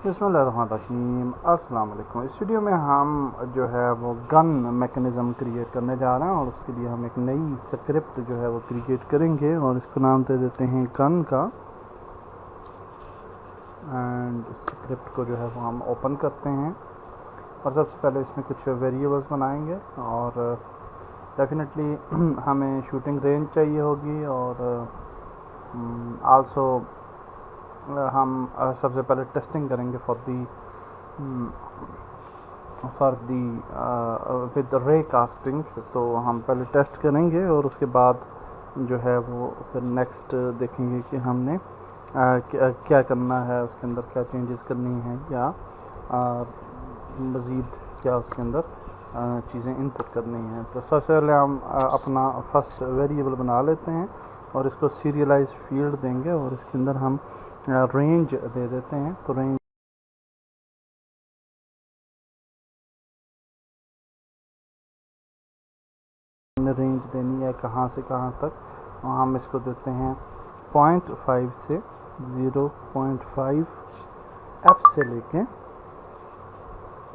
बिस्मिल्लाहिर्रहमानिर्रहीम। अस्सलाम वालेकुम। इस वीडियो में हम जो है वो गन मैकेनिज़्म क्रिएट करने जा रहे हैं और उसके लिए हम एक नई स्क्रिप्ट जो है वो क्रिएट करेंगे और इसको नाम दे देते हैं गन का। एंड स्क्रिप्ट को जो है वो हम ओपन करते हैं और सबसे पहले इसमें कुछ वेरिएबल्स बनाएंगे और डेफिनेटली हमें शूटिंग रेंज चाहिए होगी और आल्सो हम सबसे पहले टेस्टिंग करेंगे फॉर दी विद रे कास्टिंग। तो हम पहले टेस्ट करेंगे और उसके बाद जो है वो फिर नेक्स्ट देखेंगे कि हमने क्या करना है, उसके अंदर क्या चेंजेस करनी है या मज़ीद क्या उसके अंदर चीज़ें इनपुट करनी हैं। तो सबसे पहले हम अपना फर्स्ट वेरिएबल बना लेते हैं और इसको सीरियलाइज फील्ड देंगे और इसके अंदर हम रेंज दे देते हैं। तो रेंज देनी है कहाँ से कहाँ तक, और हम इसको देते हैं 0.5 से 0.5 F से लेके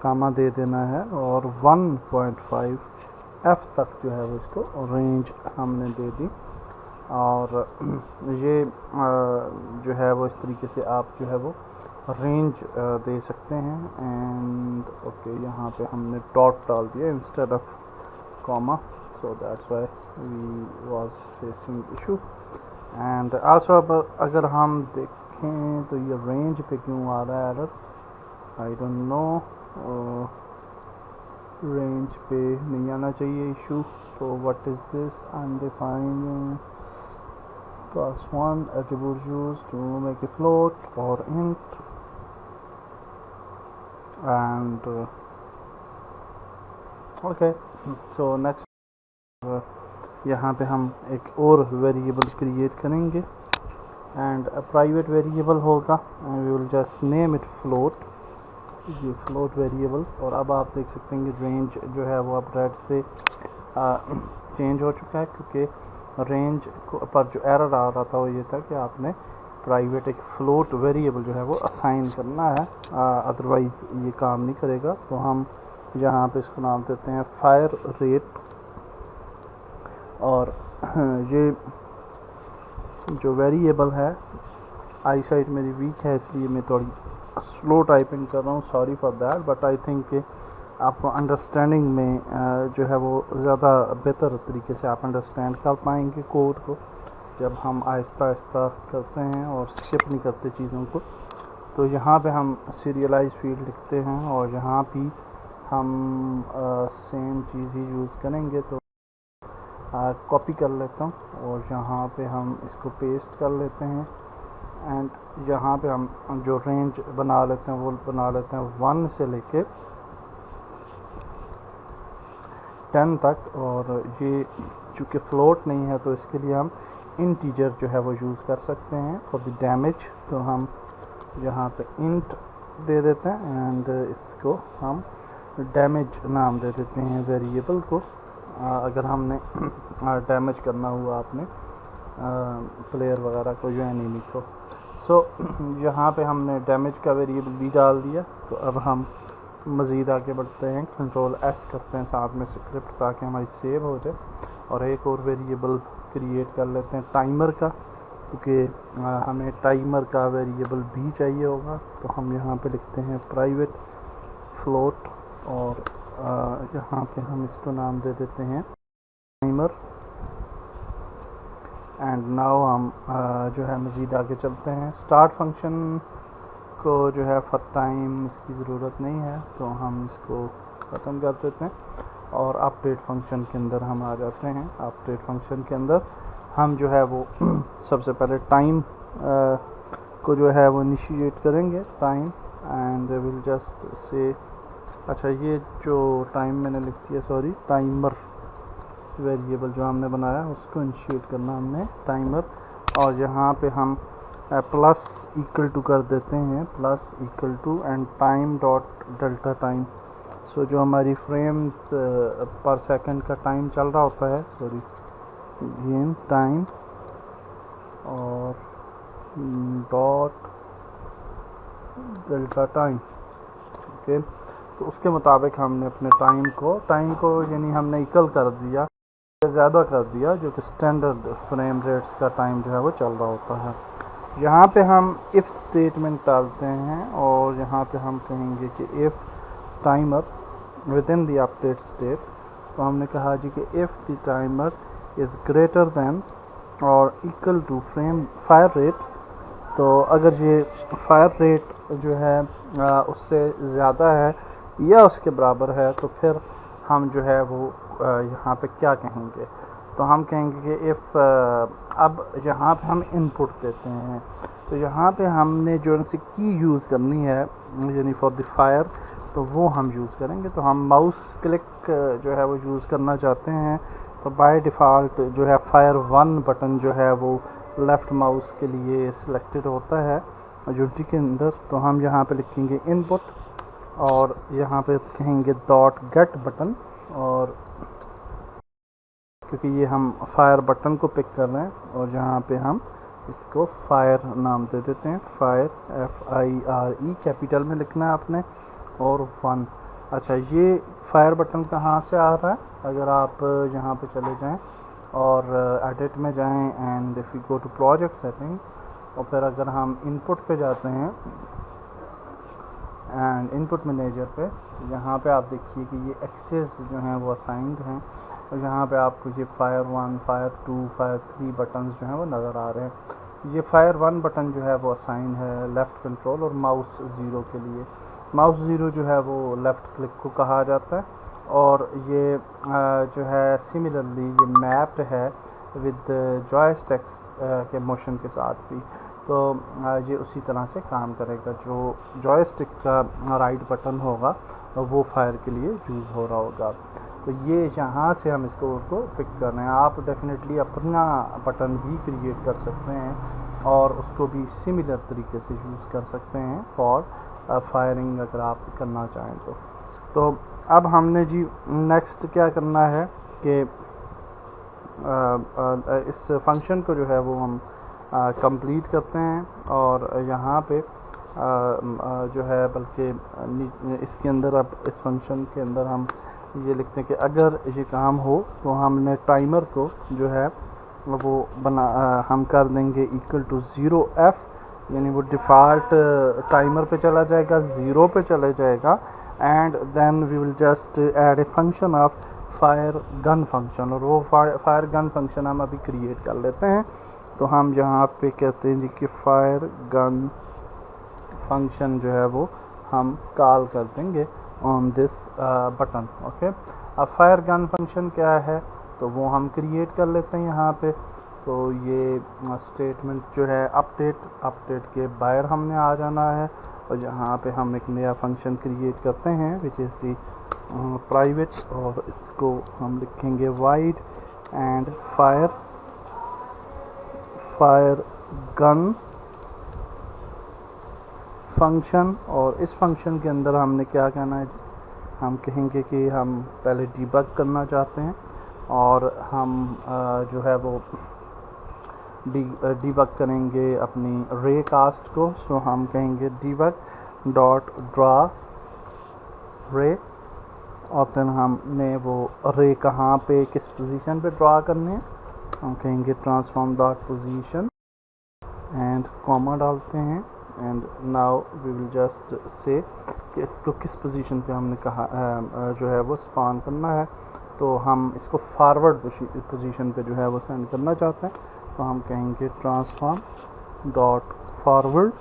कामा दे देना है और 1.5 F तक जो है वो इसको रेंज हमने दे दी। और ये जो है वो इस तरीके से आप जो है वो रेंज दे सकते हैं। एंड ओके, यहाँ पे हमने डॉट डाल दिया instead of comma, so that's why we was facing issue. And also अब अगर हम देखें तो ये रेंज पे क्यों आ रहा है error, I don't know. Range पे नहीं आना चाहिए इशू। तो what is this, undefined class 1 attribute used to make a float or int and okay, so next यहाँ पे हम एक और वेरिएबल क्रिएट करेंगे एंड प्राइवेट वेरिएबल होगा and we will just name it float, ये फ्लोट वेरिएबल। और अब आप देख सकते हैं कि रेंज जो है वो अब रेड से चेंज हो चुका है क्योंकि रेंज पर जो एरर आ रहा था वो ये था कि आपने प्राइवेट एक फ्लोट वेरिएबल जो है वो असाइन करना है, अदरवाइज़ ये काम नहीं करेगा। तो हम यहाँ पे इसको नाम देते हैं फायर रेट। और ये जो वेरिएबल है, आई साइट मेरी वीक है इसलिए मैं थोड़ी स्लो टाइपिंग कर रहा हूँ, sorry for that, but I think कि आपको अंडरस्टैंडिंग में जो है वो ज़्यादा बेहतर तरीके से आप अंडरस्टैंड कर पाएंगे कोड को जब हम आहिस्ता आहिस्ता करते हैं और स्किप नहीं करते चीज़ों को। तो यहाँ पे हम सीरियलाइज फील्ड लिखते हैं और यहाँ भी हम सेम चीज़ ही यूज़ करेंगे। तो कॉपी कर लेता हूँ और यहाँ पे हम इसको पेस्ट कर लेते हैं एंड यहाँ पे हम जो रेंज बना लेते हैं वो बना लेते हैं 1 से लेके 10 तक। और ये चूँकि फ्लोट नहीं है तो इसके लिए हम इंटीजर जो है वो यूज़ कर सकते हैं फॉर द डैमेज। तो हम यहाँ पे इंट दे देते हैं एंड इसको हम डैमेज नाम दे देते हैं वेरिएबल को। अगर हमने डैमेज करना हुआ आपने प्लेयर वगैरह को या एनिमी को। सो यहाँ पे हमने डैमेज का वेरिएबल भी डाल दिया। तो अब हम मज़ीद आगे बढ़ते हैं, कंट्रोल S करते हैं साथ में स्क्रिप्ट ताकि हमारी सेव हो जाए और एक और वेरिएबल क्रिएट कर लेते हैं टाइमर का, क्योंकि हमें टाइमर का वेरिएबल भी चाहिए होगा। तो हम यहाँ पे लिखते हैं प्राइवेट फ्लोट और यहाँ पे हम इसको नाम दे देते हैं टाइमर। एंड नाउ हम जो है मज़ीद आगे चलते हैं। स्टार्ट फंक्शन को जो है फॉर टाइम इसकी ज़रूरत नहीं है तो हम इसको ख़त्म कर देते हैं और अपडेट फंक्शन के अंदर हम आ जाते हैं। अपडेट फंक्शन के अंदर हम जो है वो सबसे पहले टाइम को जो है वो इनिशिएट करेंगे, टाइम, एंड विल जस्ट से अच्छा ये जो टाइम मैंने लिख दिया, सॉरी, टाइमर वेरिएबल जो हमने बनाया उसको इनिशिएट करना हमने टाइमर। और यहाँ पे हम प्लस इक्वल टू कर देते हैं, plus equal to and time dot delta time. So जो हमारी फ्रेम्स पर सेकंड का टाइम चल रहा होता है, सॉरी, गेम टाइम और डॉट डेल्टा टाइम। ओके, तो उसके मुताबिक हमने अपने टाइम को यानी हमने इक्वल कर दिया, ज़्यादा कर दिया, जो कि स्टैंडर्ड फ्रेम रेट्स का टाइम जो है वो चल रहा होता है। यहाँ पे हम इफ़ स्टेटमेंट डालते हैं और यहाँ पे हम कहेंगे कि if timer with in the update state, तो हमने कहा जी कि if the timer is greater than और इक्वल टू फायर रेट, तो अगर ये फायर रेट जो है उससे ज़्यादा है या उसके बराबर है, तो फिर हम जो है वो यहाँ पे क्या कहेंगे, तो हम कहेंगे कि इफ़ अब यहाँ पे हम इनपुट देते हैं, तो यहाँ पे हमने जो सी की यूज़ करनी है यानी फॉर द फायर, तो वो हम यूज़ करेंगे। तो हम माउस क्लिक जो है वो यूज़ करना चाहते हैं, तो बाय डिफ़ॉल्ट जो है फायर 1 बटन जो है वो लेफ़्ट माउस के लिए सिलेक्टेड होता है यूनिटी के अंदर। तो हम यहाँ पे लिखेंगे इनपुट और यहाँ पे कहेंगे डॉट गेट बटन, और क्योंकि ये हम फायर बटन को पिक कर रहे हैं, और यहाँ पे हम इसको फायर नाम दे देते हैं, फायर FIRE कैपिटल में लिखना है आपने, और 1। अच्छा, ये फायर बटन कहाँ से आ रहा है, अगर आप यहाँ पे चले जाएं और एडिट में जाएं and if you go to project settings, और फिर अगर हम इनपुट पे जाते हैं एंड इनपुट मैनेजर पे, यहाँ पे आप देखिए कि ये एक्सेस जो हैं वो असाइंड हैं, और यहाँ पे आपको ये फायर 1, फायर 2, फायर 3 बटन्स जो हैं वो नज़र आ रहे हैं। ये फायर 1 बटन जो है वो असाइन है लेफ़्ट कंट्रोल और माउस 0 के लिए। माउस 0 जो है वो लेफ़्ट क्लिक को कहा जाता है, और ये जो है सिमिलरली ये मैप्ड है विद जॉयस्टिक्स के मोशन के साथ भी, तो ये उसी तरह से काम करेगा। जो जॉयस्टिक का राइट बटन होगा वो फायर के लिए यूज़ हो रहा होगा। तो ये यहाँ से हम इसको पिक कर रहे हैं। आप डेफिनेटली अपना बटन भी क्रिएट कर सकते हैं और उसको भी सिमिलर तरीके से यूज़ कर सकते हैं फॉर फायरिंग, अगर आप करना चाहें तो अब हमने जी नेक्स्ट क्या करना है कि इस फंक्शन को जो है वो हम कंप्लीट करते हैं, और यहाँ पे जो है बल्कि इसके अंदर अब इस फंक्शन के अंदर हम ये लिखते हैं कि अगर ये काम हो तो हमने टाइमर को जो है वो हम कर देंगे इक्वल टू 0F, यानी वो डिफ़ॉल्ट टाइमर पे चला जाएगा, 0 पे चले जाएगा, and then we will just add a function of fire gun function, और वो फायर गन फंक्शन हम अभी क्रिएट कर लेते हैं। तो हम यहाँ पे कहते हैं जी कि फायर गन फंक्शन जो है वो हम कॉल कर देंगे ऑन दिस बटन। ओके, अब फायर गन फंक्शन क्या है तो वो हम क्रिएट कर लेते हैं यहाँ पे। तो ये स्टेटमेंट जो है अपडेट के बाहर हमने आ जाना है, और यहाँ पे हम एक नया फंक्शन क्रिएट करते हैं विच इज़ दी प्राइवेट, और इसको हम लिखेंगे wide and fire gun function. और इस फंक्शन के अंदर हमने क्या कहना है, हम कहेंगे कि हम पहले डीबग करना चाहते हैं, और हम जो है वो डीबग करेंगे अपनी रे कास्ट को। सो हम कहेंगे डीबग डॉट ड्रा रे, और फिर हमने वो रे कहाँ पे किस पोजीशन पे ड्रा करने हैं, हम कहेंगे transform dot position and comma डालते हैं, and now we will just say कि इसको किस पोजीशन पे हमने कहा जो है वो स्पान करना है। तो हम इसको फॉरवर्ड पोजीशन पे जो है वो सेंड करना चाहते हैं, तो हम कहेंगे ट्रांसफॉर्म डॉट फॉरवर्ड,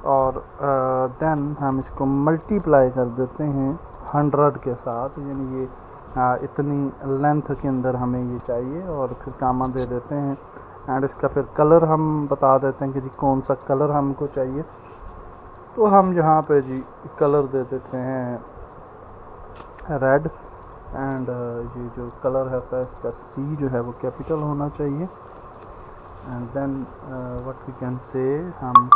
और देन हम इसको मल्टीप्लाई कर देते हैं 100 के साथ, यानी ये इतनी लेंथ के अंदर हमें ये चाहिए, और फिर कामा दे देते हैं, एंड इसका फिर कलर हम बता देते हैं कि जी कौन सा कलर हमको चाहिए। तो हम यहाँ पे जी कलर दे देते हैं रेड, एंड ये जो कलर है इसका C जो है वो कैपिटल होना चाहिए, and then what we can say हम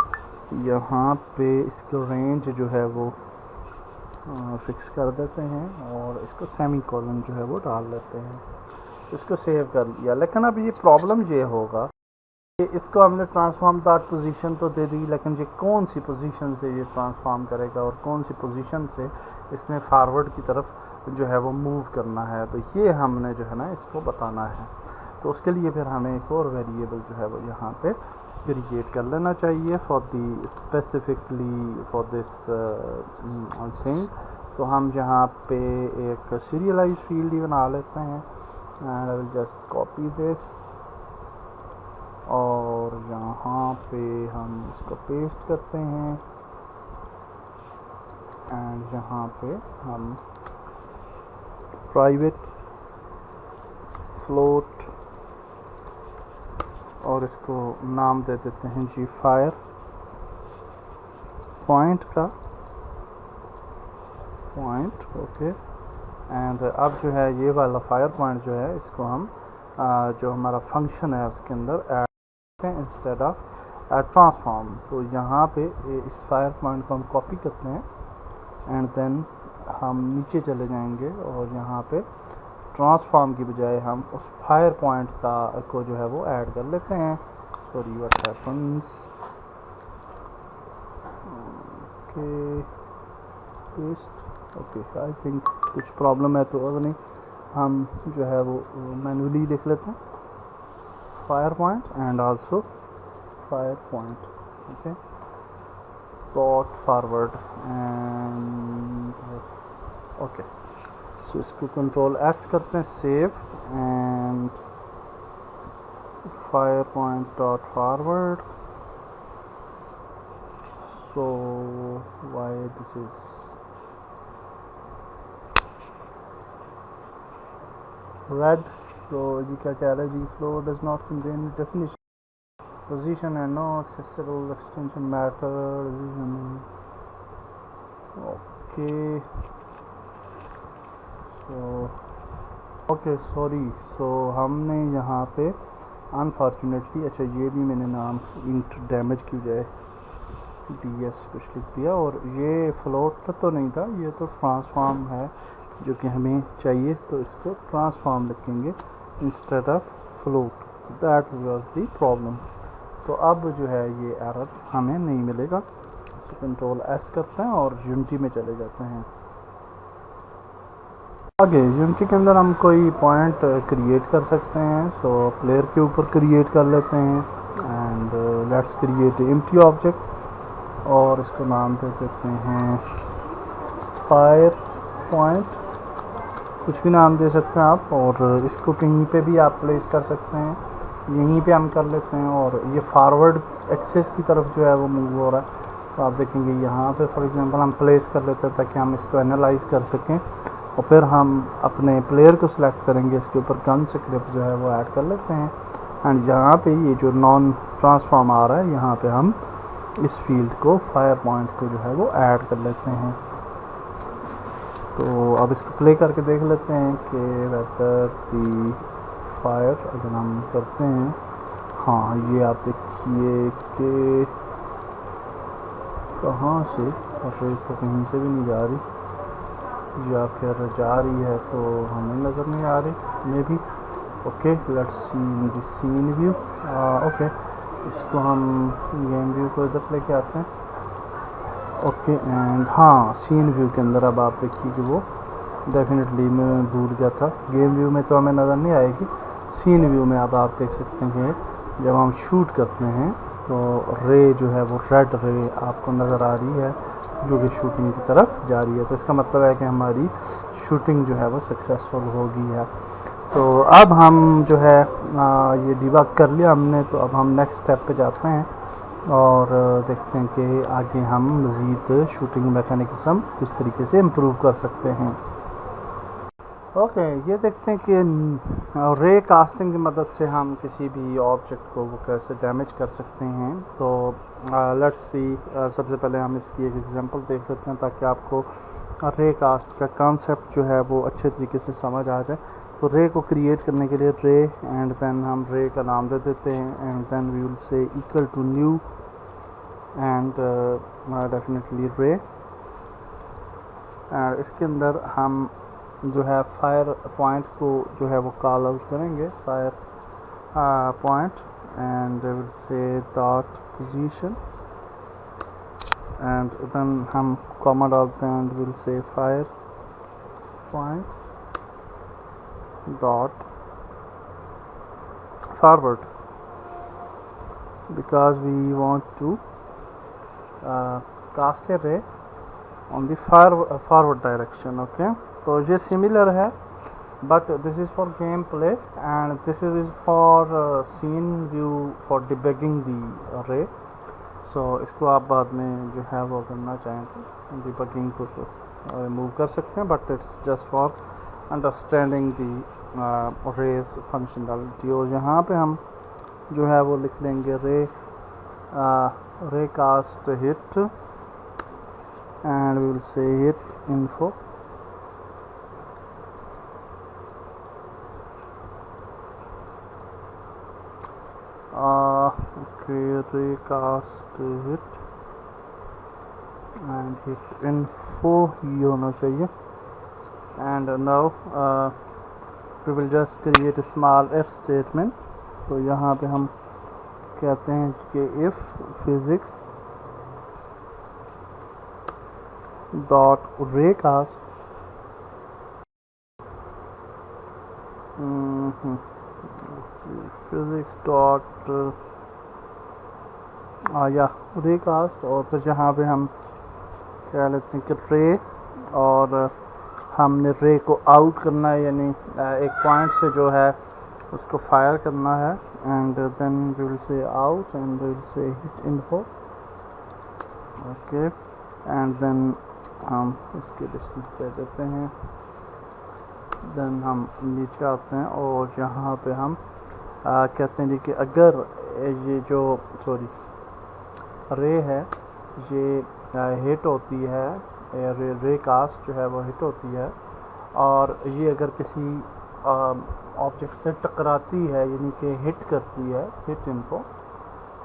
यहाँ पे इसको रेंज जो है वो फिक्स कर देते हैं, और इसको सेमी कॉलन जो है वो डाल लेते हैं। इसको सेव कर लिया, लेकिन अब ये प्रॉब्लम ये होगा इसको हमने ट्रांसफॉर्म डॉट पोजीशन तो दे दी, लेकिन ये कौन सी पोजीशन से ये ट्रांसफॉर्म करेगा और कौन सी पोजीशन से इसने फॉरवर्ड की तरफ जो है वो मूव करना है, तो ये हमने जो है ना इसको बताना है। तो उसके लिए फिर हमें एक और वेरिएबल जो है वो यहाँ पे क्रिएट कर लेना चाहिए for the specifically for this thing. तो हम यहाँ पे एक सीरियलाइज फील्ड ही बना लेते हैं and I will just copy this और यहाँ पे हम इसको पेस्ट करते हैं एंड यहाँ पे हम प्राइवेट फ्लोट और इसको नाम दे देते हैं जी फायर पॉइंट का पॉइंट। ओके एंड अब जो है ये वाला फायर पॉइंट जो है इसको हम जो हमारा फंक्शन है उसके अंदर ऐड करते हैं इंस्टेड ऑफ ट्रांसफॉर्म। तो यहाँ पे इस फायर पॉइंट को हम कॉपी करते हैं एंड देन हम नीचे चले जाएंगे और यहाँ पे ट्रांसफॉर्म की बजाय हम उस फायर पॉइंट को जो है वो ऐड कर लेते हैं। Sorry what happens, okay paste, okay I think कुछ प्रॉब्लम है तो अगर नहीं हम जो है वो मैन्युअली देख लेते हैं fire point and also fire point. Okay plot forward and okay so इसको कंट्रोल एस करते हैं save and fire point dot forward. So why this is red, तो ये क्या कह रहा है जी flow does not contain definition position and no accessible extension method. Okay okay sorry, so हमने यहाँ पे अनफॉर्चुनेटली अच्छा ये भी मैंने नाम इंट डैमेज की बजाय ds कुछ लिख दिया और ये फ्लोट तो नहीं था, ये तो ट्रांसफॉर्म है जो कि हमें चाहिए, तो इसको ट्रांसफॉर्म लिखेंगे instead of float. That was the problem. तो अब जो है ये एरर हमें नहीं मिलेगा। तो कंट्रोल एस करते हैं और यूनिटी में चले जाते हैं। आगे यूनिटी के अंदर हम कोई पॉइंट क्रिएट कर सकते हैं। सो प्लेयर के ऊपर क्रिएट कर लेते हैं and let's create empty object और इसको नाम दे देते हैं फायर पॉइंट, कुछ भी नाम दे सकते हैं आप, और इसको कहीं पे भी आप प्लेस कर सकते हैं, यहीं पे हम कर लेते हैं। और ये फॉरवर्ड एक्सेस की तरफ जो है वो मूव हो रहा है, तो आप देखेंगे यहाँ पे फॉर एग्जांपल हम प्लेस कर लेते हैं ताकि हम इसको एनालाइज कर सकें और फिर हम अपने प्लेयर को सिलेक्ट करेंगे, इसके ऊपर गन स्क्रिप्ट जो है वो ऐड कर लेते हैं एंड यहाँ पे ये जो नॉन ट्रांसफॉर्म आ रहा है यहाँ पे हम इस फील्ड को फायर पॉइंट को जो है वो ऐड कर लेते हैं। तो अब इसको प्ले करके देख लेते हैं कि वेदर दी फायर अगर हम करते हैं, हाँ ये आप देखिए कि कहाँ से अरे तो कहीं से भी नहीं जा रही या फिर जा रही है तो हमें नज़र नहीं आ रही maybe. Okay let's see in the scene view. Okay इसको हम गेम व्यू को इधर लेके आते हैं। ओके एंड हाँ सीन व्यू के अंदर अब आप देखिए कि वो डेफिनेटली मैं भूल गया था, गेम व्यू में तो हमें नज़र नहीं आएगी, सीन व्यू में अब आप देख सकते हैं कि जब हम शूट करते हैं तो रे जो है वो रेड रे आपको नज़र आ रही है जो कि शूटिंग की तरफ जा रही है। तो इसका मतलब है कि हमारी शूटिंग जो है वो सक्सेसफुल हो गई है। तो अब हम जो है ये डिबग कर लिया हमने, तो अब हम नेक्स्ट स्टेप पे जाते हैं और देखते हैं कि आगे हम मज़ीद शूटिंग मैकेनिज़्म किस तरीके से इम्प्रूव कर सकते हैं। ओके ये देखते हैं कि रे कास्टिंग की मदद से हम किसी भी ऑब्जेक्ट को वो कैसे डैमेज कर सकते हैं। तो लेट्स सी सबसे पहले हम इसकी एक एग्जांपल देख लेते हैं ताकि आपको रे कास्ट का कॉन्सेप्ट जो है वो अच्छे तरीके से समझ आ जाए। तो रे को क्रिएट करने के लिए रे एंड देन हम रे का नाम दे देते हैं and then we will say equal to new and definitely ray and इसके अंदर हम जो है फायर पॉइंट को जो है वो कॉल आउट करेंगे fire point and I will say dot position, and then हम comma डालते हैं and we'll say fire point dot forward, because we want to cast a ray on the forward direction. Okay, तो ये similar है, but this is for gameplay and this is for scene view for debugging the ray. So इसको आप बाद में जो है वो करना चाहें तो debugging को remove कर सकते हैं, but it's just for understanding the rays functionality. और यहाँ पे हम जो है वो लिख लेंगे ray cast hit and we will say hit info. Okay, ray cast hit and hit info ये होना चाहिए. And now we will just create a small if statement. तो यहाँ पे हम कहते हैं कि if physics dot raycast physics dot raycast, और फिर जहाँ पे हम क्या लेते हैं कि रे, और हमने रे को आउट करना है, यानी एक पॉइंट से जो है उसको फायर करना है. And then we will say out and we will say hit info. Okay, and then हम इसकी डिस्टेंस दे देते हैं. देन हम नीचे आते हैं और यहाँ पे हम कहते हैं कि अगर ये जो रे है ये हिट होती है, रे कास्ट जो है वो हिट होती है, और ये अगर किसी ऑब्जेक्ट से टकराती है यानी कि हिट करती है, हिट इनको,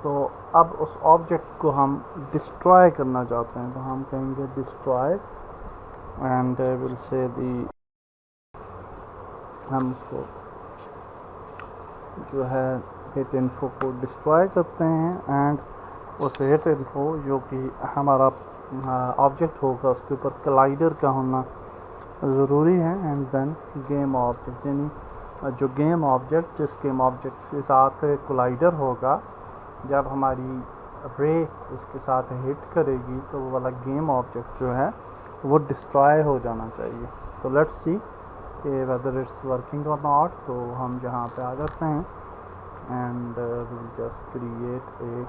तो अब उस ऑब्जेक्ट को हम डिस्ट्रॉय करना चाहते हैं. तो हम कहेंगे डिस्ट्रॉय एंड विल से दी, हम उसको जो है हिट इन्फो को डिस्ट्रॉय करते हैं. एंड उस हिट इन्फो जो कि हमारा ऑब्जेक्ट होगा उसके ऊपर कलाइडर का होना ज़रूरी है. एंड देन गेम ऑब्जेक्ट, यानी जो गेम ऑब्जेक्ट जिस गेम ऑब्जेक्ट के साथ कोलाइडर होगा, जब हमारी रे उसके साथ हिट करेगी तो वो वाला गेम ऑब्जेक्ट जो है वो डिस्ट्रॉय हो जाना चाहिए. तो लेट्स सी कि वेदर इट्स वर्किंग और नॉट. तो हम जहाँ पे आ जाते हैं and we will just create a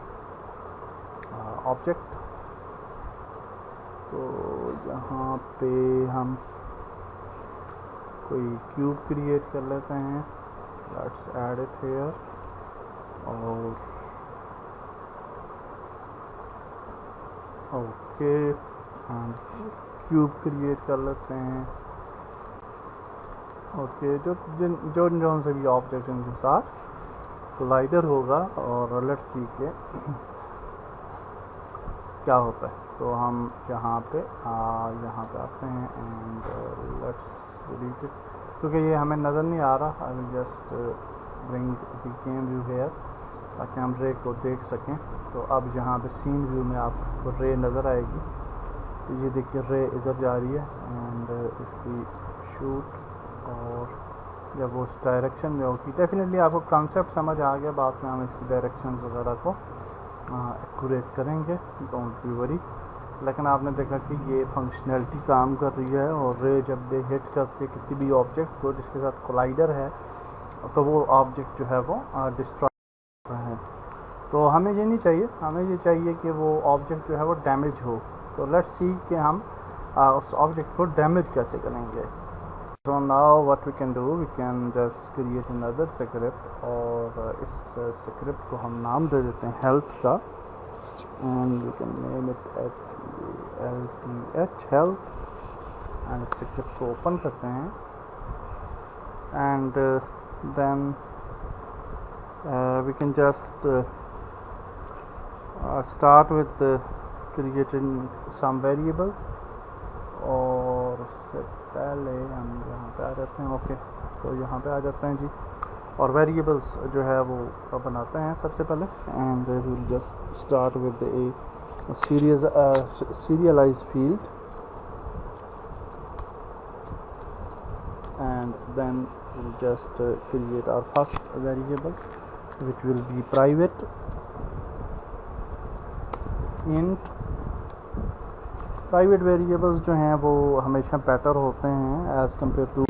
object. तो यहाँ पे हम कोई क्यूब क्रिएट कर लेते हैं. लेट्स ऐड इट हियर, और ओके हम क्यूब क्रिएट कर लेते हैं. ओके, जो से भी ऑब्जेक्ट इनके साथ कोलाइडर होगा, और लेट्स सी के क्या होता है. तो हम यहाँ पे आते हैं एंड लेट्स डिलीट इट, क्योंकि ये हमें नज़र नहीं आ रहा. I will just bring the game view here ताकि हम रे को देख सकें. तो अब यहाँ पे सीन व्यू में आपको रे नज़र आएगी. तो ये देखिए रे इधर जा रही है एंड इफ़ वी शूट, और जब वो उस डायरेक्शन में होगी, डेफिनेटली आपको कॉन्सेप्ट समझ आ गया. बाद में हम इसकी डायरेक्शंस वगैरह को एक्यूरेट करेंगे, डोंट बी वरी. लेकिन आपने देखा कि ये फंक्शनैलिटी काम कर रही है, और रे जब दे हिट करते किसी भी ऑब्जेक्ट को जिसके साथ कोलाइडर है, तो वो ऑब्जेक्ट जो है वो डिस्ट्रॉय कर रहा है. तो हमें ये नहीं चाहिए, हमें ये चाहिए कि वो ऑब्जेक्ट जो है वो डैमेज हो. तो लेट्स सी कि हम उस ऑब्जेक्ट को डैमेज कैसे करेंगे. So now what we can do, we can just create another script, और इस स्क्रिप्ट को हम नाम दे देते हैं हेल्थ का, and we can name it LTH health, and इस स्क्रिप्ट को ओपन करते हैं and then we can just start with creating some variables. और उससे पहले हम यहाँ पे आ जाते हैं. ओके, तो यहाँ पे आ जाते हैं जी. और वेरिएबल्स जो है वो बनाते हैं सबसे पहले। And will just start with A serialized field, and then we'll just create our first variable, which will be private int। Private variables जो हैं वो हमेशा बेटर होते हैं as compare to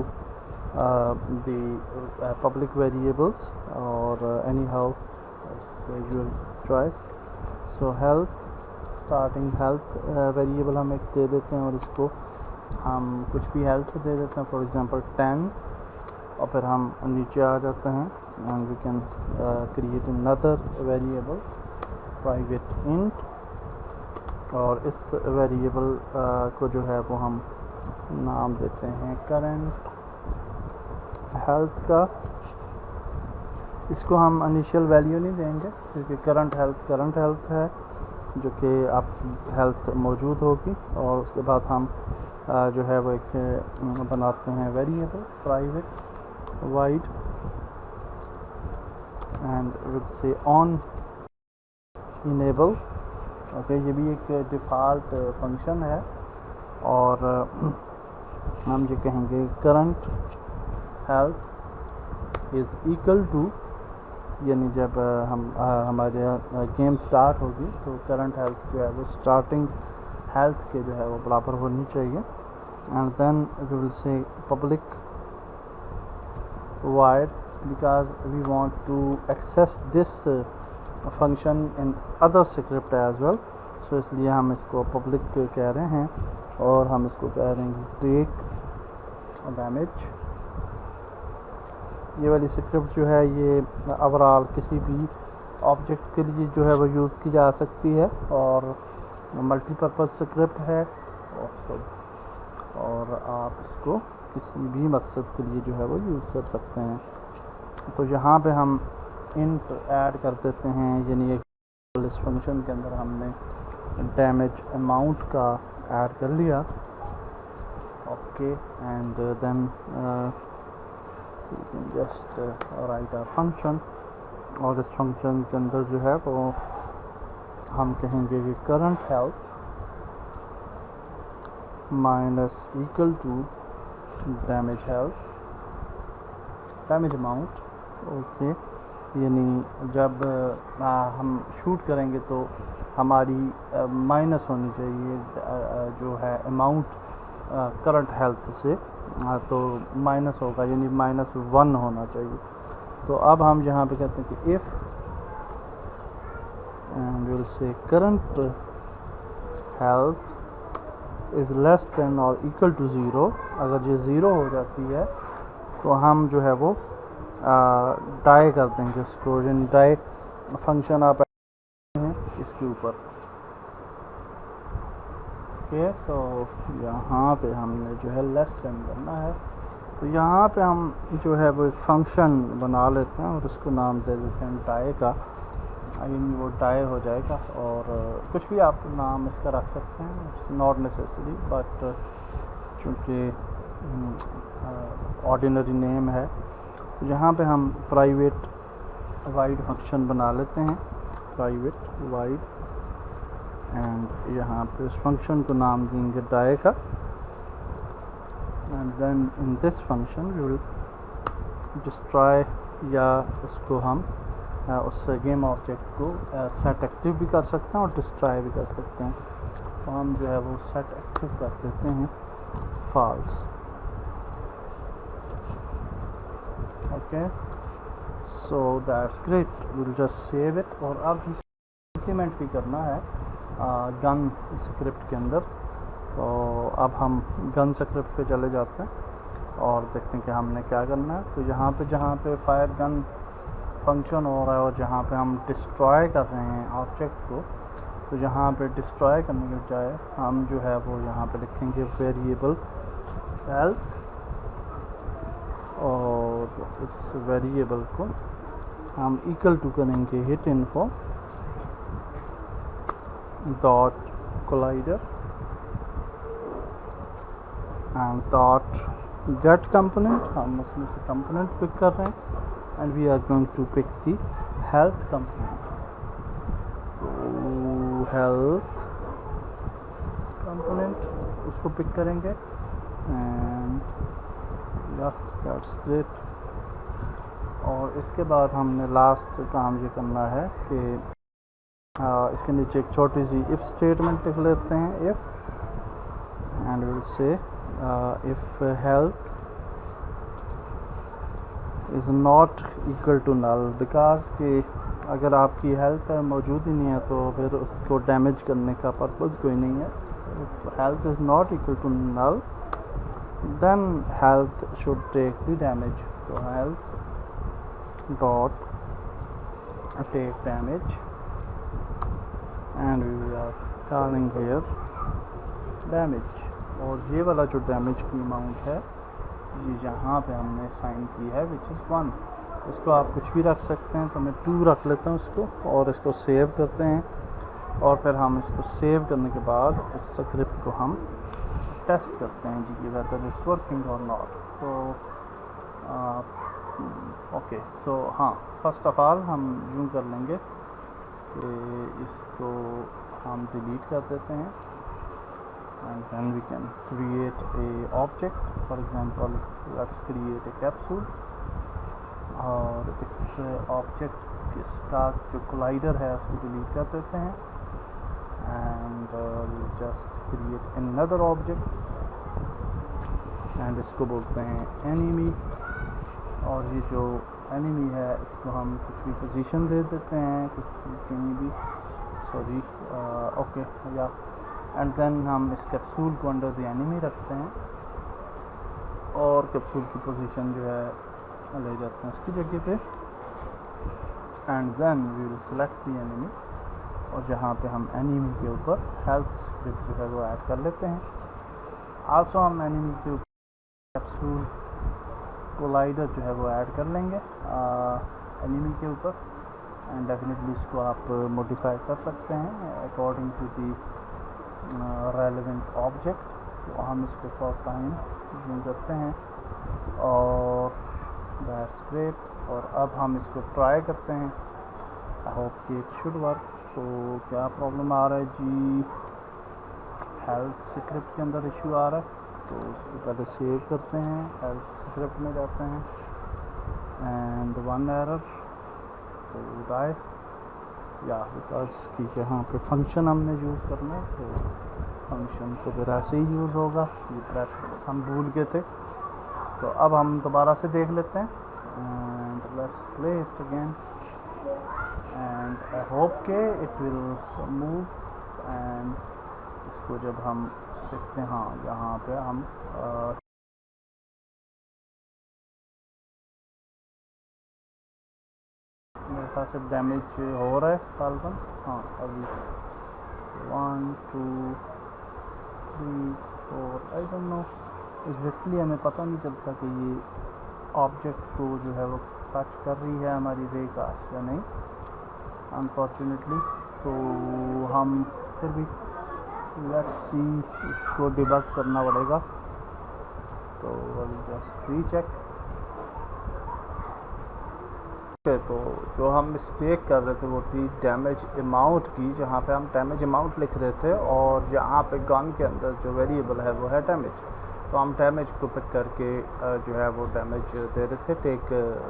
the public variables, और anyhow your choice. So health, starting health variable हम एक दे देते हैं, और इसको हम कुछ भी हेल्थ दे देते हैं, फॉर एग्जांपल 10, और फिर हम नीचे आ जाते हैं and we can create another variable private int, और इस वेरिएबल को जो है वो हम नाम देते हैं करंट हेल्थ का। इसको हम इनिशियल वैल्यू नहीं देंगे क्योंकि करंट हेल्थ है जो कि आपकी हेल्थ मौजूद होगी, और उसके बाद हम जो है वो एक बनाते हैं variable private wide, and will से ऑन इनेबल। ओके, ये भी एक डिफ़ॉल्ट फंक्शन है, और हम जो कहेंगे current health is equal to, यानी जब हमारे गेम स्टार्ट होगी तो करंट हेल्थ जो है वो स्टार्टिंग हेल्थ के जो है वो बराबर होनी चाहिए। And then we will say public void, because we want to access this function in other script as well, so इसलिए हम इसको पब्लिक कह रहे हैं, और हम इसको कह रहे हैं टेक डैमेज। ये वाली स्क्रिप्ट जो है ये ओवरऑल किसी भी ऑब्जेक्ट के लिए जो है वो यूज़ की जा सकती है, और मल्टीपर्पज़ स्क्रिप्ट है, और आप इसको किसी भी मकसद के लिए जो है वो यूज़ कर सकते हैं। तो यहाँ पे हम इंट ऐड कर देते हैं, यानी एक इस फंक्शन के अंदर हमने डैमेज अमाउंट का ऐड कर लिया। Okay, and then you can just write a function, और इस फंक्शन के अंदर जो है वो हम कहेंगे कि current health minus equal to damage amount. Okay, यानी जब हम शूट करेंगे तो हमारी माइनस होनी चाहिए जो है अमाउंट करंट हेल्थ से, तो माइनस होगा, यानी -1 होना चाहिए। तो अब हम यहाँ पे कहते हैं कि इफ़ एंड विल से current health is less than और इक्वल टू 0। अगर ये 0 हो जाती है तो हम जो है वो डाई कर देंगे इसको, यानी डाई फंक्शन आप हैं इसके ऊपर। ओके, सो यहाँ पे हमने जो है लेस देन करना है, तो यहाँ पे हम जो है वो एक फंक्शन बना लेते हैं और उसको नाम दे देते हैं डाई का, यानी वो डाई हो जाएगा। और कुछ भी आप नाम इसका रख सकते हैं, इट्स नॉट नेसेसरी, बट चूँकि ऑर्डिनरी नेम है, तो यहाँ पे हम प्राइवेट वाइड फंक्शन बना लेते हैं, प्राइवेट वाइड, एंड यहाँ पे इस फंक्शन को नाम देंगे डाई का। And then in this function we will destroy, या उसको हम उस गेम ऑब्जेक्ट को सेट एक्टिव भी कर सकते हैं और डिस्ट्रॉय भी कर सकते हैं। तो हम जो है वो सेट एक्टिव कर देते हैं false. Okay, so that's great, will just save it. और अब इम्प्लीमेंट भी करना है गन स्क्रिप्ट के अंदर, तो अब हम गन स्क्रिप्ट पे चले जाते हैं और देखते हैं कि हमने क्या करना है। तो यहाँ पे जहाँ पे फायर गन फंक्शन हो रहा है और जहाँ पे हम डिस्ट्रॉय कर रहे हैं ऑब्जेक्ट को, तो यहाँ पे डिस्ट्रॉय करने के बजाय हम जो है वो यहाँ पे लिखेंगे वेरिएबल हेल्थ, और इस वेरिएबल को हम इक्वल टू करेंगे hit info dot collider and dot gate component. हम उसमें से कंपोनेंट पिक कर रहे हैं and we are going to pick the health component. So health component उसको पिक करेंगे and yeah, that's great. और इसके बाद हमने लास्ट काम ये करना है कि इसके नीचे एक छोटी सी इफ़ स्टेटमेंट लिख लेते हैं. If and will say if health is not equal to null, because कि अगर आपकी हेल्थ मौजूद ही नहीं है तो फिर उसको डैमेज करने का पर्पज़ कोई नहीं है. If health is not equal to null then health should take the damage. तो health dot take damage and we are calling here damage. और ये वाला जो डैमेज की अमाउंट है ये जहाँ पे हमने साइन की है विच इज़ 1. इसको आप कुछ भी रख सकते हैं, तो मैं 2 रख लेता हूँ इसको और इसको सेव करते हैं. और फिर हम इसको सेव करने के बाद इस स्क्रिप्ट को हम टेस्ट करते हैं जी कि वेदर इट्स वर्किंग और नॉट. तो ओके सो हाँ, फर्स्ट ऑफ ऑल हम यूँ कर लेंगे कि इसको हम डिलीट कर देते हैं and then we can create a object. For example let's create a capsule और इस ऑब्जेक्ट इसका जो कोलाइडर है उसको डिलीट कर देते हैं and just create another object and इसको बोलते हैं एनिमी. और ये जो एनिमी है इसको हम कुछ भी पोजीशन दे देते हैं, कुछ कहीं भी, सॉरी ओके या. एंड देन हम इस कैप्सूल को अंडर द एनिमी रखते हैं और कैप्सूल की पोजीशन जो है ले जाते हैं उसकी जगह पे. And then we will select the enemy और जहाँ पे हम एनिमी के ऊपर हेल्थ स्क्रिप्ट जो है वो ऐड कर लेते हैं. आल्सो हम एनिमी के ऊपर कैप्सूल कोलाइडर जो है वो ऐड कर लेंगे एनिमी के ऊपर. एंड डेफिनेटली इसको आप मॉडिफाई कर सकते हैं according to the relevant object. तो हम इसको फॉर टाइम यूज करते हैं और दैट्स ग्रेट. और अब हम इसको ट्राई करते हैं. आई होप कि इट शुड वर्क. तो क्या प्रॉब्लम आ रहा है जी, हेल्थ स्क्रिप्ट के अंदर इशू आ रहा है. तो उसको पहले सेव करते हैं, हेल्थ स्क्रिप्ट में जाते हैं एंड 1 एरर. तो गाय या बिकॉज कि यहाँ पे फंक्शन हमने यूज़ करना है तो फंक्शन तो फिर ऐसे ही यूज़ होगा. ये प्रैक्टिस हम भूल गए थे. तो अब हम दोबारा से देख लेते हैं and let's play it again and I hope के इट विल मूव. एंड इसको जब हम देखते हैं, हाँ यहाँ पे हम मेरे ख्याल से डैमेज हो रहा है कार्बन. हाँ अभी 1 2 3 4 आई डोंट नो एग्जैक्टली, हमें पता नहीं चलता कि ये ऑब्जेक्ट को जो है वो टच कर रही है हमारी रे कास्ट या नहीं अनफॉर्चुनेटली. तो हम फिर भी लेट्स सी, इसको डिबग करना पड़ेगा. तो जस्ट रीचेक. तो जो हम मिस्टेक कर रहे थे वो थी डैमेज अमाउंट की, जहाँ पे हम डैमेज अमाउंट लिख रहे थे और यहाँ पे गन के अंदर जो वेरिएबल है वो है डैमेज. तो हम डैमेज को पिक करके जो है वो डैमेज दे रहे थे, टेक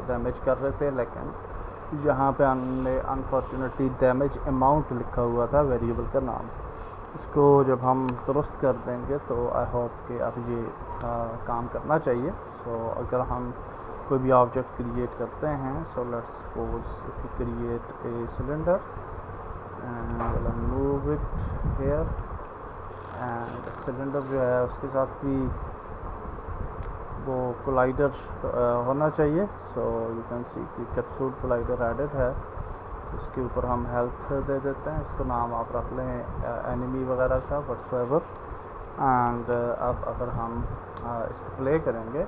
डैमेज कर रहे थे. लेकिन यहाँ पे हमने अनफॉर्चुनेटली डैमेज अमाउंट लिखा हुआ था वेरिएबल का नाम. इसको जब हम दुरुस्त कर देंगे तो आई होप कि अब ये काम करना चाहिए. सो अगर हम कोई भी ऑब्जेक्ट क्रिएट करते हैं, so let's suppose create a cylinder and move it here and cylinder जो है उसके साथ भी वो कोलाइडर होना चाहिए. सो यू कैन सी कि कैप्सूल कोलाइडर एडेड है. इसके ऊपर हम हेल्थ दे देते हैं, इसको नाम आप रख लें एनिमी वगैरह का व्हाटसएवर. एंड अब अगर हम इसको प्ले करेंगे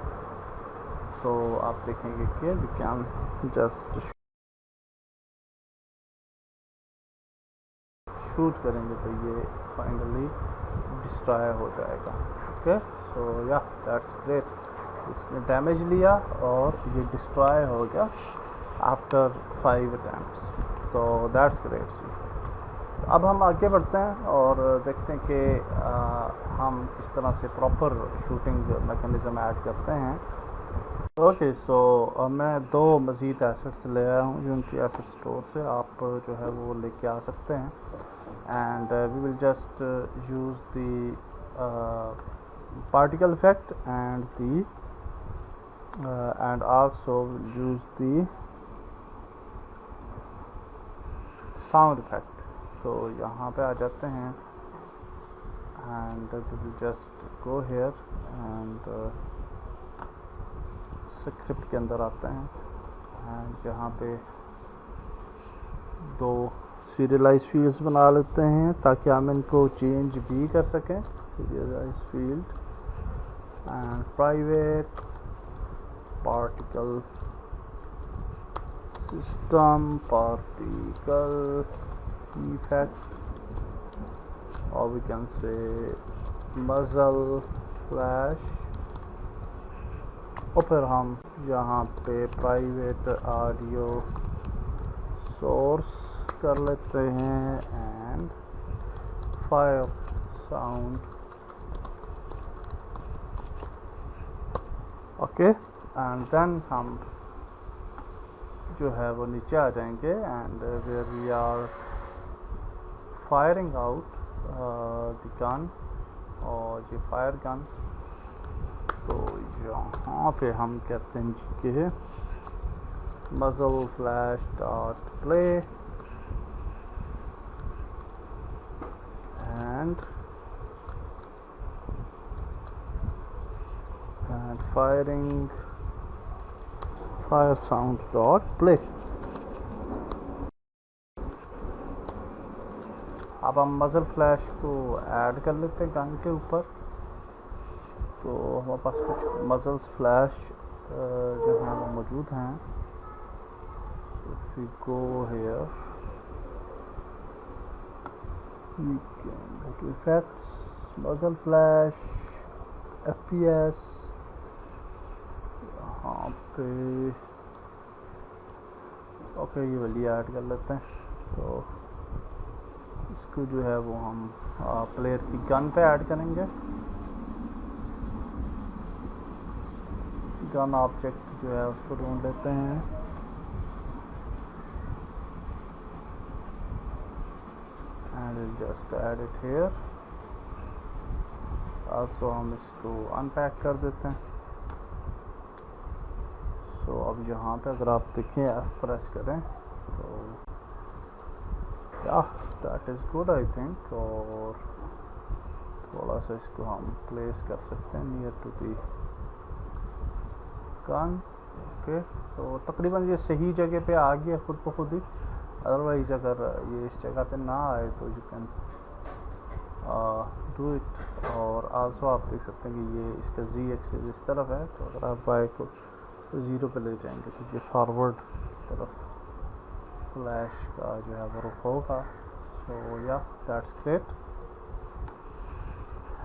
तो आप देखेंगे कि वी कैन जस्ट शूट करेंगे तो ये फाइनली डिस्ट्रॉय हो जाएगा. ओके सो या दैट्स ग्रेट. इसने डैमेज लिया और ये डिस्ट्रॉय हो गया. After 5 attempts. तो दैट्स ग्रेट जी। अब हम आगे बढ़ते हैं और देखते हैं कि हम किस तरह से प्रॉपर शूटिंग मैकेनिज़्म ऐड करते हैं। ओके, सो मैं 2 मज़ीद एसेट्स ले आया हूँ यूनिटी एसेट स्टोर से, आप जो है वो लेके आ सकते हैं। And we will just use the particle effect and also use the sound effect। तो यहाँ पे आ जाते हैं and we will just go here and script के अंदर आते हैं एंड यहाँ पे 2 सीरियलाइज फील्ड्स बना लेते हैं ताकि हम इनको चेंज भी कर सकें। Serialised field and private particle system particle effect, or we can say muzzle flash। और फिर हम यहाँ पे प्राइवेट ऑडियो सोर्स कर लेते हैं and fire sound. Okay, and then हम जो है वो नीचे आ जाएंगे and where we are firing out the gun, और ये फायर गन। तो यहाँ पे हम कहते हैं जी कि muzzle flash dot play and firing fire sound dot play। अब हम मज़ल फ्लैश को ऐड कर लेते हैं गन के ऊपर। तो हमारे पास कुछ मज़ल्स फ्लैश जो हैं वो मौजूद हैं। if we go here we can go to effects, muzzle flash, FPS, यहाँ पे ओके ये वाली ऐड कर लेते हैं। तो इसको जो है वो हम प्लेयर की गन पे ऐड करेंगे। गन ऑब्जेक्ट जो है उसको ढूंढ लेते हैं and just add it here. Also हम इसको अनपैक कर देते हैं। तो अब यहाँ पे अगर आप देखें F प्रेस करें तो या that is good I think. और थोड़ा सा इसको हम प्लेस कर सकते हैं near to the gun. Okay, तो तकरीबन ये सही जगह पे आ गया खुद ब खुद ही। अदरवाइज़ अगर ये इस जगह पे ना आए तो यू कैन डू इट। और आल्सो आप देख सकते हैं कि ये इसका Z एक्सिस इस तरफ है, तो अगर आप बाइक को 0 पे ले जाएंगे तो ये फॉरवर्ड तरफ फ्लैश का जो है वो रुख होगा। सो या दैट्स ग्रेट।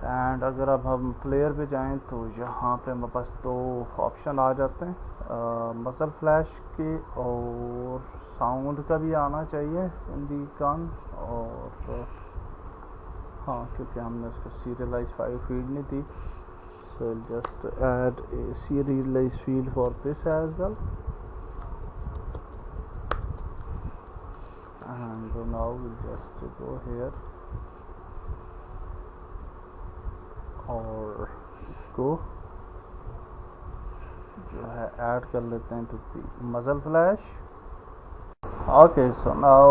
एंड अगर अब हम प्लेयर पे जाएं तो यहाँ पे हमारे पास 2 ऑप्शन आ जाते हैं, मज़ल फ्लैश के और साउंड का भी आना चाहिए इन दी गन। और हाँ, क्योंकि हमने उसको सीरियलाइज फाइल फील्ड नहीं दी, so I'll just add a serialized field for this as well। and now we'll just go here और इसको जो है ऐड कर लेते हैं to the muzzle flash. Okay, so now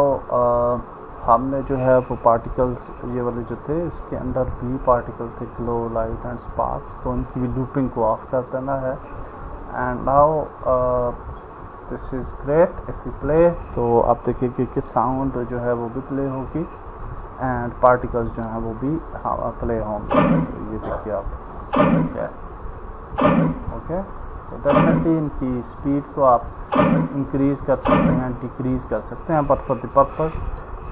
हमने जो है वो पार्टिकल्स ये वाले जो थे इसके अंदर भी पार्टिकल थे, ग्लो, लाइट एंड स्पार्क्स, तो उनकी भी लूपिंग को ऑफ कर देना है। And now this is great. If you play तो आप देखिए कि साउंड जो है वो भी प्ले होगी एंड पार्टिकल्स जो हैं वो भी प्ले होंगे। तो ये देखिए आप, ओके। तो डेफिनेटली इनकी स्पीड को आप इंक्रीज़ कर सकते हैं, डिक्रीज़ कर सकते हैं, but for the purpose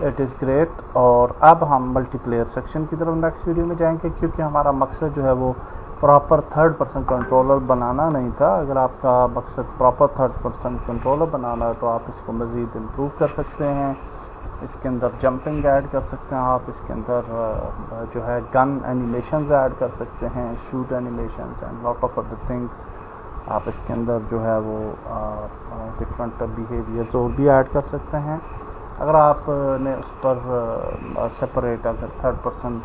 it is great. और अब हम मल्टीप्लेयर सेक्शन की तरफ नेक्स्ट वीडियो में जाएंगे, क्योंकि हमारा मकसद जो है वो प्रॉपर थर्ड पर्सन कंट्रोलर बनाना नहीं था। अगर आपका मकसद प्रॉपर थर्ड पर्सन कंट्रोलर बनाना है तो आप इसको मज़ीद इम्प्रूव कर सकते हैं। इसके अंदर जंपिंग ऐड कर सकते हैं आप, इसके अंदर जो है गन एनिमेशंस ऐड कर सकते हैं, shoot animations and lot of other things. आप इसके अंदर जो है वो डिफरेंट बिहेवियर्स और भी ऐड कर सकते हैं। अगर आपने उस पर सेपरेट अगर थर्ड पर्सन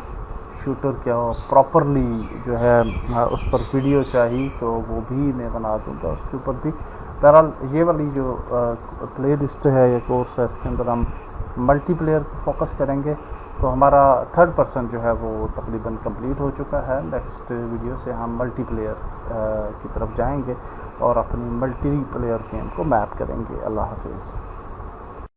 शूटर क्या हो प्रॉपरली जो है उस पर वीडियो चाहिए तो वो भी मैं बना दूँगा उसके ऊपर भी। बहरहाल ये वाली जो प्ले लिस्ट है या कोर्स है इसके अंदर हम मल्टीप्लेयर फोकस करेंगे। तो हमारा थर्ड पर्सन जो है वो तकरीबन कंप्लीट हो चुका है। नेक्स्ट वीडियो से हम मल्टीप्लेयर की तरफ जाएंगे और अपनी मल्टीप्लेयर गेम को मैप करेंगे। अल्लाह हाफिज़।